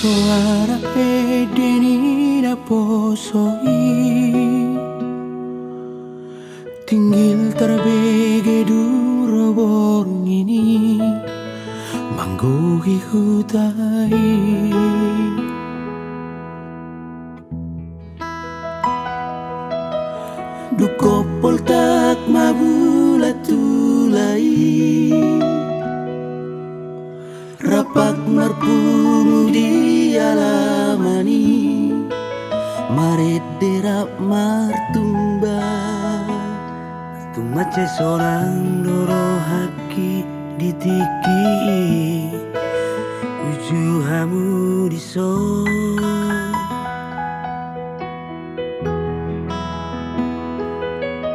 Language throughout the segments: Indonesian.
Suara edeni da posoi tinggil terbege duro borong ini manggogi hutai dukopol tak mabulat tulai rapak marpungu di alamani maret derap martumba tumace sorang doro haki ditiki uju hamu diso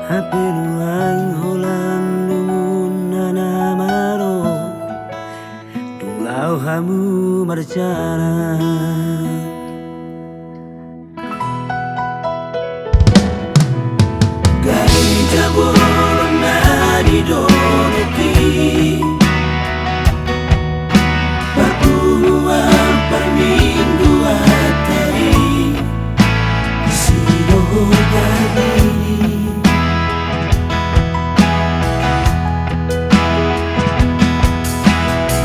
hape nuang holang lungun nanamaro tunglau hamu marjana gari jabon nadi donoki pertemuan perminggu atari sidoho gadi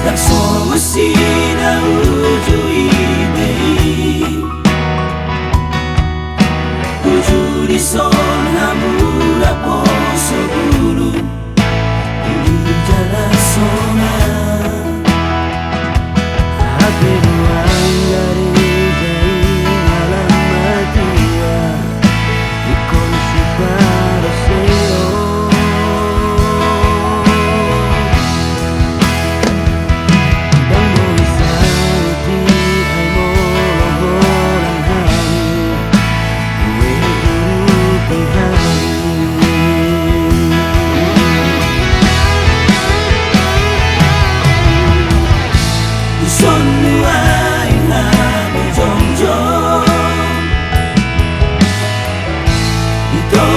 dan semua sidang uju ibei uju di son hamura poso bulu ini jalan sona hape nuang dari jai malam matia ikon si paroseo bang mo isauti ay mo loholang hani uwe uruti hani son nuai hani jong jong ito